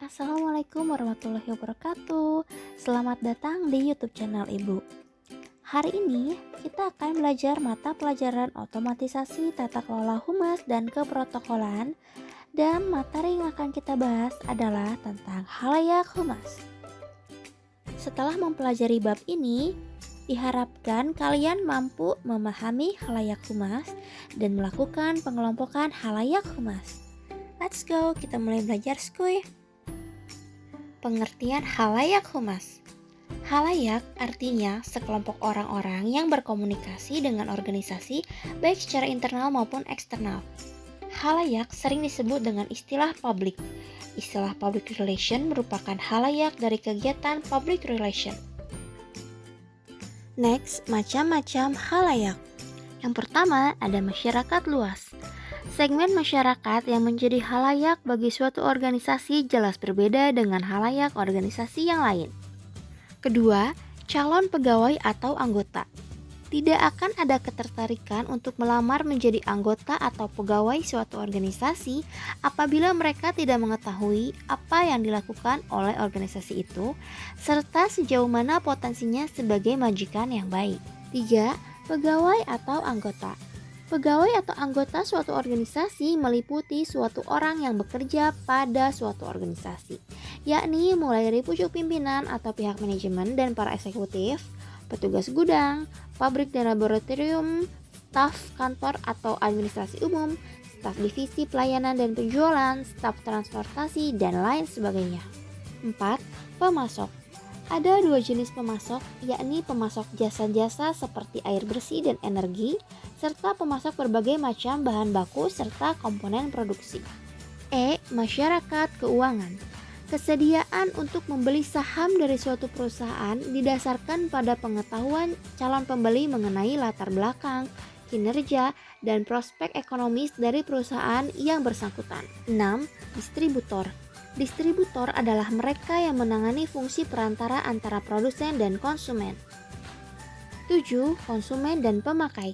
Assalamualaikum warahmatullahi wabarakatuh. Selamat datang di YouTube channel Ibu. Hari ini kita akan belajar mata pelajaran otomatisasi tata kelola humas dan keprotokolan. Dan materi yang akan kita bahas adalah tentang halayak humas. Setelah mempelajari bab ini, diharapkan kalian mampu memahami halayak humas dan melakukan pengelompokan halayak humas. Let's go, kita mulai belajar skuy. Pengertian halayak humas. Halayak artinya sekelompok orang-orang yang berkomunikasi dengan organisasi baik secara internal maupun eksternal. Halayak sering disebut dengan istilah publik. Istilah public relation merupakan halayak dari kegiatan public relation. Next, macam-macam halayak. Yang pertama ada masyarakat luas. Segmen masyarakat yang menjadi halayak bagi suatu organisasi jelas berbeda dengan halayak organisasi yang lain. Kedua, calon pegawai atau anggota. Tidak akan ada ketertarikan untuk melamar menjadi anggota atau pegawai suatu organisasi apabila mereka tidak mengetahui apa yang dilakukan oleh organisasi itu, serta sejauh mana potensinya sebagai majikan yang baik. 3. Pegawai atau anggota. Pegawai atau anggota suatu organisasi meliputi suatu orang yang bekerja pada suatu organisasi, yakni mulai dari pucuk pimpinan atau pihak manajemen dan para eksekutif, petugas gudang, pabrik dan laboratorium, staf kantor atau administrasi umum, staf divisi pelayanan dan penjualan, staf transportasi, dan lain sebagainya. 4. Pemasok. Ada dua jenis pemasok, yakni pemasok jasa-jasa seperti air bersih dan energi, serta pemasok berbagai macam bahan baku serta komponen produksi. E. Masyarakat keuangan. Kesediaan untuk membeli saham dari suatu perusahaan didasarkan pada pengetahuan calon pembeli mengenai latar belakang, kinerja, dan prospek ekonomis dari perusahaan yang bersangkutan. 6. Distributor. Distributor adalah mereka yang menangani fungsi perantara antara produsen dan konsumen. 7. Konsumen dan pemakai.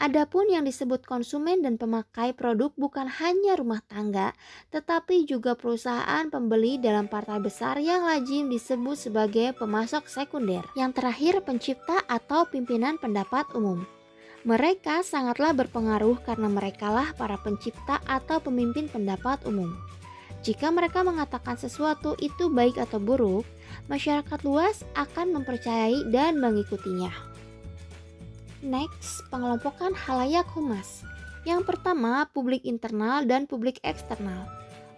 Adapun yang disebut konsumen dan pemakai produk bukan hanya rumah tangga, tetapi juga perusahaan pembeli dalam partai besar yang lazim disebut sebagai pemasok sekunder. Yang terakhir, pencipta atau pimpinan pendapat umum. Mereka sangatlah berpengaruh karena merekalah para pencipta atau pemimpin pendapat umum. Jika mereka mengatakan sesuatu itu baik atau buruk, masyarakat luas akan mempercayai dan mengikutinya. Next, pengelompokan halayak humas. Yang pertama, publik internal dan publik eksternal.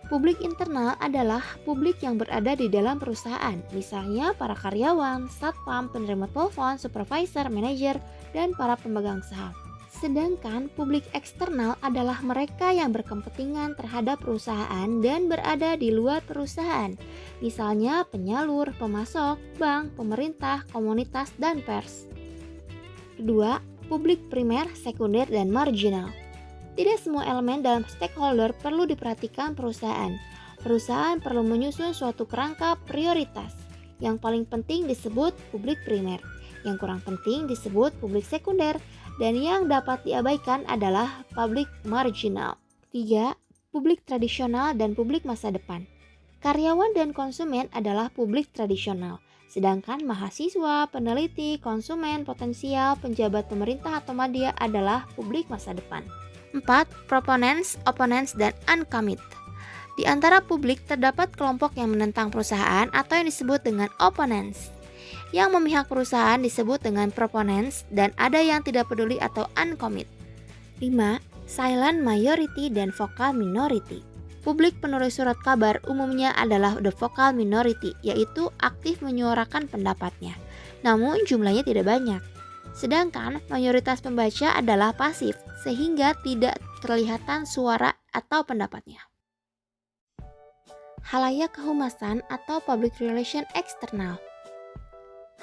Publik internal adalah publik yang berada di dalam perusahaan, misalnya para karyawan, satpam, penerima telepon, supervisor, manajer, dan para pemegang saham. Sedangkan publik eksternal adalah mereka yang berkepentingan terhadap perusahaan dan berada di luar perusahaan, misalnya penyalur, pemasok, bank, pemerintah, komunitas, dan pers. Kedua, publik primer, sekunder, dan marginal. Tidak semua elemen dalam stakeholder perlu diperhatikan perusahaan. Perusahaan perlu menyusun suatu kerangka prioritas. Yang paling penting disebut publik primer, yang kurang penting disebut publik sekunder, dan yang dapat diabaikan adalah publik marginal. 3. Publik tradisional dan publik masa depan. Karyawan dan konsumen adalah publik tradisional, sedangkan mahasiswa, peneliti, konsumen potensial, penjabat pemerintah atau media adalah publik masa depan. 4. Proponents, opponents, dan uncommit. Di antara publik terdapat kelompok yang menentang perusahaan atau yang disebut dengan opponents. Yang memihak perusahaan disebut dengan proponents dan ada yang tidak peduli atau uncommit. 5. Silent majority dan vocal minority. Publik penulis surat kabar umumnya adalah the vocal minority, yaitu aktif menyuarakan pendapatnya. Namun jumlahnya tidak banyak. Sedangkan mayoritas pembaca adalah pasif, sehingga tidak terlihatan suara atau pendapatnya. Halayak kehumasan atau public relation eksternal.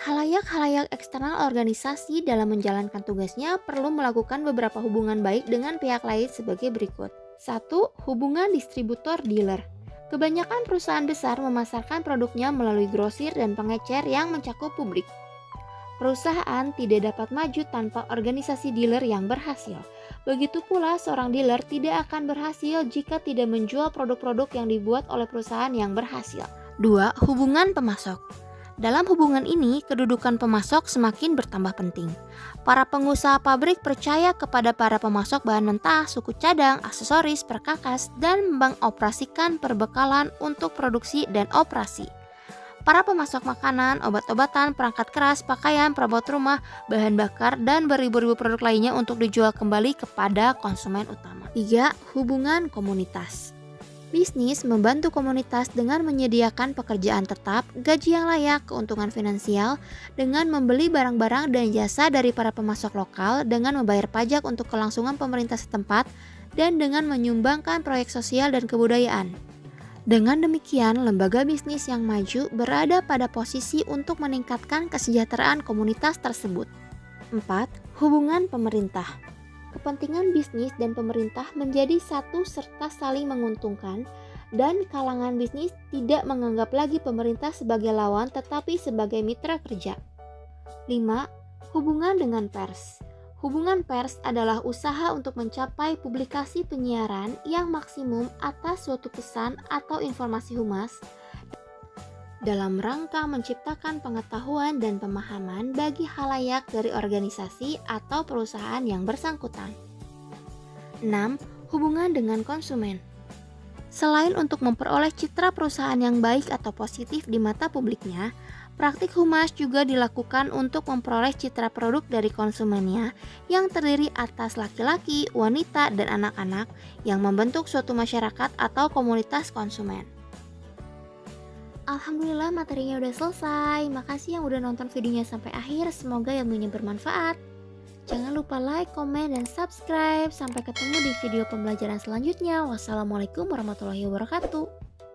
Halayak-halayak eksternal organisasi dalam menjalankan tugasnya perlu melakukan beberapa hubungan baik dengan pihak lain sebagai berikut. 1. Hubungan distributor-dealer. Kebanyakan perusahaan besar memasarkan produknya melalui grosir dan pengecer yang mencakup publik. Perusahaan tidak dapat maju tanpa organisasi dealer yang berhasil. Begitu pula seorang dealer tidak akan berhasil jika tidak menjual produk-produk yang dibuat oleh perusahaan yang berhasil. 2. Hubungan pemasok. Dalam hubungan ini, kedudukan pemasok semakin bertambah penting. Para pengusaha pabrik percaya kepada para pemasok bahan mentah, suku cadang, aksesoris, perkakas, dan mengoperasikan perbekalan untuk produksi dan operasi. Para pemasok makanan, obat-obatan, perangkat keras, pakaian, perabot rumah, bahan bakar, dan beribu-ribu produk lainnya untuk dijual kembali kepada konsumen utama. 3. Hubungan komunitas. Bisnis membantu komunitas dengan menyediakan pekerjaan tetap, gaji yang layak, keuntungan finansial, dengan membeli barang-barang dan jasa dari para pemasok lokal, dengan membayar pajak untuk kelangsungan pemerintah setempat, dan dengan menyumbangkan proyek sosial dan kebudayaan. Dengan demikian, lembaga bisnis yang maju berada pada posisi untuk meningkatkan kesejahteraan komunitas tersebut. 4. Hubungan pemerintah. Kepentingan bisnis dan pemerintah menjadi satu serta saling menguntungkan, dan kalangan bisnis tidak menganggap lagi pemerintah sebagai lawan tetapi sebagai mitra kerja. 5. Hubungan dengan pers. Hubungan pers adalah usaha untuk mencapai publikasi penyiaran yang maksimum atas suatu pesan atau informasi humas dalam rangka menciptakan pengetahuan dan pemahaman bagi khalayak dari organisasi atau perusahaan yang bersangkutan. 6. Hubungan dengan konsumen. Selain untuk memperoleh citra perusahaan yang baik atau positif di mata publiknya, praktik humas juga dilakukan untuk memperoleh citra produk dari konsumennya yang terdiri atas laki-laki, wanita, dan anak-anak yang membentuk suatu masyarakat atau komunitas konsumen. Alhamdulillah materinya udah selesai. Makasih yang udah nonton videonya sampai akhir. Semoga ilmunya bermanfaat. Jangan lupa like, komen, dan subscribe. Sampai ketemu di video pembelajaran selanjutnya. Wassalamualaikum warahmatullahi wabarakatuh.